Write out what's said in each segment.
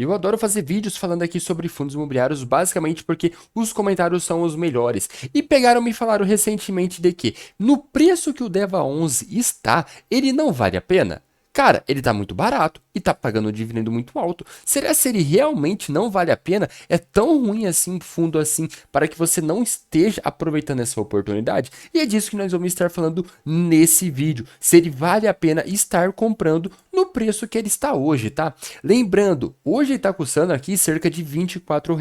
E eu adoro fazer vídeos falando aqui sobre fundos imobiliários, basicamente porque os comentários são os melhores. E me falaram recentemente de que no preço que o Deva 11 está, ele não vale a pena. Cara, ele tá muito barato e tá pagando um dividendo muito alto. Será se ele realmente não vale a pena? É tão ruim assim, fundo assim, para que você não esteja aproveitando essa oportunidade? E é disso que nós vamos estar falando nesse vídeo. Se ele vale a pena estar comprando no preço que ele está hoje, tá? Lembrando, hoje ele está custando aqui cerca de R$ 24.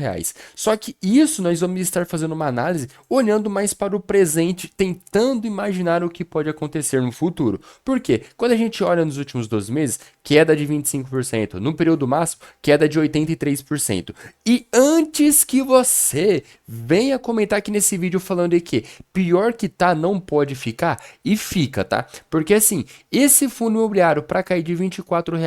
Só que isso nós vamos estar fazendo uma análise olhando mais para o presente, tentando imaginar o que pode acontecer no futuro. Por quê? Quando a gente olha nos últimos 12 meses, queda de 25%, no período máximo, queda de 83%. E antes que você venha comentar aqui nesse vídeo falando de que pior que tá não pode ficar, e fica, tá? Porque assim, esse fundo imobiliário para cair de R$ 24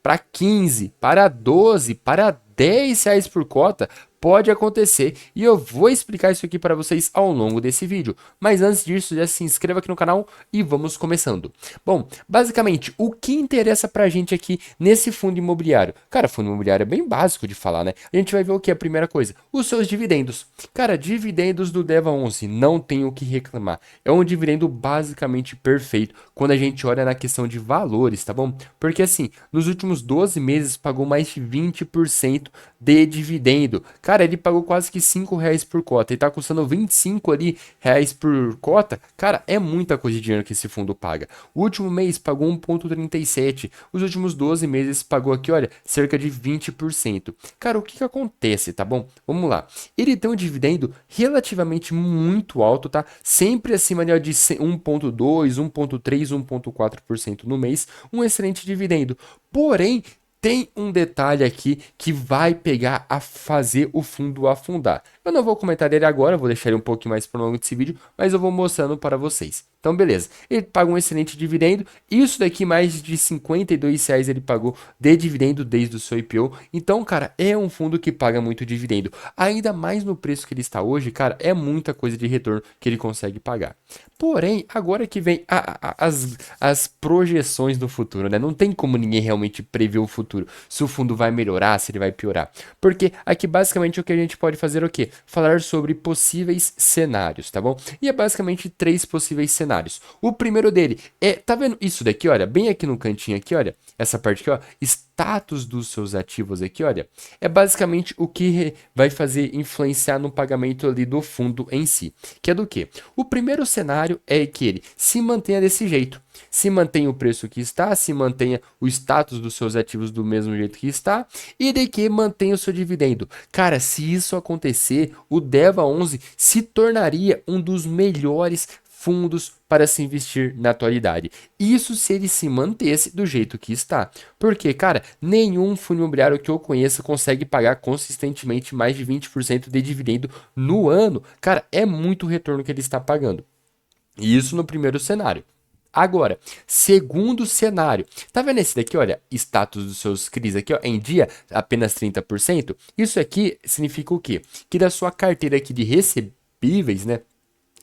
para 15, para 12, para R$ 10 por cota, pode acontecer e eu vou explicar isso aqui para vocês ao longo desse vídeo. Mas antes disso, já se inscreva aqui no canal e vamos começando. Bom, basicamente, o que interessa pra gente aqui nesse fundo imobiliário? Cara, fundo imobiliário é bem básico de falar, né? A gente vai ver o que é a primeira coisa? Os seus dividendos. Cara, dividendos do Deva 11, não tem o que reclamar. É um dividendo basicamente perfeito quando a gente olha na questão de valores, tá bom? Porque assim, nos últimos 12 meses pagou mais de 20% de dividendo. Cara, ele pagou quase que R$ 5 por cota e tá custando 25 ali reais por cota. Cara, é muita coisa de dinheiro que esse fundo paga. O último mês pagou 1,37. Os últimos 12 meses pagou aqui, olha, cerca de 20%. Cara, o que que acontece, tá bom? Vamos lá. Ele tem um dividendo relativamente muito alto, tá? Sempre acima de 1,2, 1,3, 1,4% no mês. Um excelente dividendo. Porém, tem um detalhe aqui que vai pegar a fazer o fundo afundar. Eu não vou comentar ele agora, vou deixar ele um pouquinho mais para o longo desse vídeo, mas eu vou mostrando para vocês. Então, beleza. Ele paga um excelente dividendo. Isso daqui, mais de R$ 52 ele pagou de dividendo desde o seu IPO. Então, cara, é um fundo que paga muito dividendo. Ainda mais no preço que ele está hoje, cara, é muita coisa de retorno que ele consegue pagar. Porém, agora que vem as projeções do futuro, né? Não tem como ninguém realmente prever o futuro, se o fundo vai melhorar, se ele vai piorar. Porque aqui basicamente o que a gente pode fazer é o quê? Falar sobre possíveis cenários, tá bom? E é basicamente 3 possíveis cenários. O primeiro dele é, tá vendo isso daqui, olha, bem aqui no cantinho aqui, olha, essa parte aqui, ó, status dos seus ativos aqui, olha, é basicamente o que vai fazer influenciar no pagamento ali do fundo em si. Que é do quê? O primeiro cenário é que ele se mantenha desse jeito. Se mantenha o preço que está, se mantenha o status dos seus ativos do mesmo jeito que está e de que mantenha o seu dividendo. Cara, se isso acontecer, o Deva 11 se tornaria um dos melhores fundos para se investir na atualidade. Isso se ele se mantesse do jeito que está. Porque, cara, nenhum fundo imobiliário que eu conheça consegue pagar consistentemente mais de 20% de dividendo no ano. Cara, é muito retorno que ele está pagando. Isso no primeiro cenário. Agora, segundo cenário, tá vendo esse daqui, olha, status dos seus CRIs aqui, ó, em dia, apenas 30%. Isso aqui significa o quê? Que da sua carteira aqui de recebíveis, né,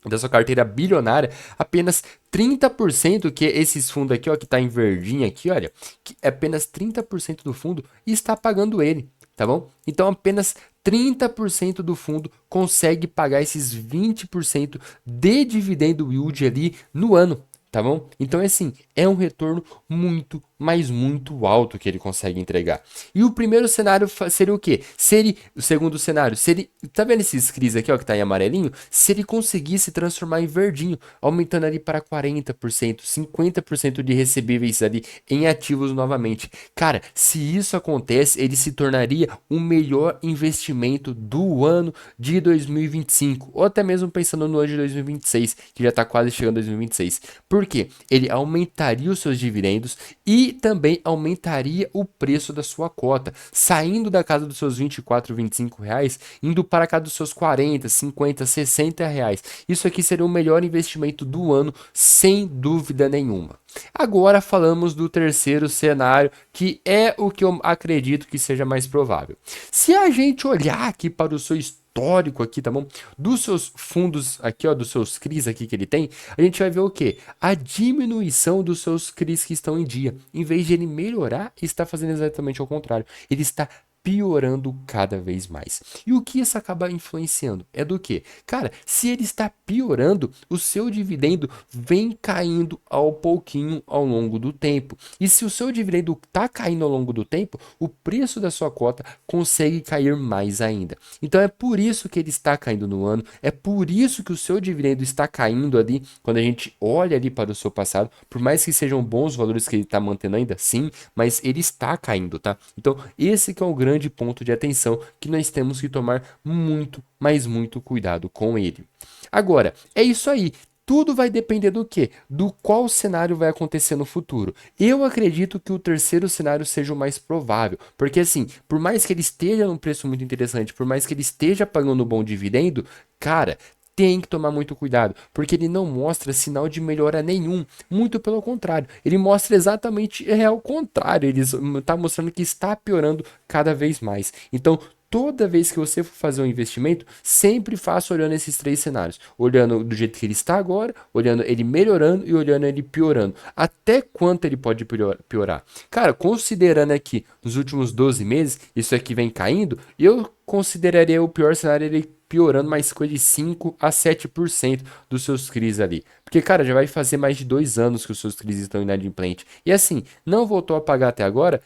da sua carteira bilionária, apenas 30%, que é esses fundos aqui, ó, que tá em verdinho aqui, olha, que é apenas 30% do fundo está pagando ele, tá bom? Então, apenas 30% do fundo consegue pagar esses 20% de dividendo yield ali no ano, tá bom? Então, é assim, é um retorno muito, mas muito alto que ele consegue entregar. E o primeiro cenário seria o quê? Se ele, o segundo cenário, se ele, tá vendo esses CRIs aqui, ó, que tá em amarelinho? Se ele conseguisse transformar em verdinho, aumentando ali para 40%, 50% de recebíveis ali em ativos novamente. Cara, se isso acontece, ele se tornaria o melhor investimento do ano de 2025, ou até mesmo pensando no ano de 2026, que já está quase chegando 2026. Por quê? Ele aumentaria os seus dividendos e também aumentaria o preço da sua cota, saindo da casa dos seus 24, 25 reais, indo para a casa dos seus 40, 50, 60 reais. Isso aqui seria o melhor investimento do ano, sem dúvida nenhuma. Agora falamos do terceiro cenário, que é o que eu acredito que seja mais provável. Se a gente olhar aqui para o seu histórico aqui, tá bom? Dos seus fundos aqui, ó, dos seus CRIs aqui que ele tem, a gente vai ver o quê? A diminuição dos seus CRIs que estão em dia. Em vez de ele melhorar, está fazendo exatamente ao contrário. Ele está piorando cada vez mais. E o que isso acaba influenciando? É do que? Cara, se ele está piorando, o seu dividendo vem caindo ao pouquinho ao longo do tempo. E se o seu dividendo está caindo ao longo do tempo, o preço da sua cota consegue cair mais ainda. Então é por isso que ele está caindo no ano, é por isso que o seu dividendo está caindo ali, quando a gente olha ali para o seu passado, por mais que sejam bons valores que ele está mantendo ainda, sim, mas ele está caindo, tá? Então esse que é o grande ponto de atenção que nós temos que tomar muito, mas muito cuidado com ele. Agora, é isso aí. Tudo vai depender do quê? Do qual cenário vai acontecer no futuro. Eu acredito que o terceiro cenário seja o mais provável, porque assim, por mais que ele esteja num preço muito interessante, por mais que ele esteja pagando um bom dividendo, cara, tem que tomar muito cuidado, porque ele não mostra sinal de melhora nenhum, muito pelo contrário, ele mostra exatamente o contrário, ele está mostrando que está piorando cada vez mais. Então, toda vez que você for fazer um investimento, sempre faça olhando esses três cenários. Olhando do jeito que ele está agora, olhando ele melhorando e olhando ele piorando. Até quanto ele pode piorar. Cara, considerando aqui nos últimos 12 meses, isso aqui vem caindo, eu consideraria o pior cenário ele piorando mais coisa de 5 a 7% dos seus CRIs ali. Porque, cara, já vai fazer mais de 2 anos que os seus CRIs estão inadimplentes. E assim, não voltou a pagar até agora,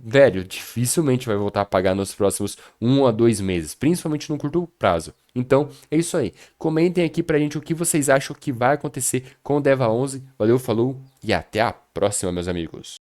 velho, dificilmente vai voltar a pagar nos próximos 1 a 2 meses, principalmente no curto prazo. Então, é isso aí. Comentem aqui pra gente o que vocês acham que vai acontecer com o DEVA 11. Valeu, falou e até a próxima, meus amigos.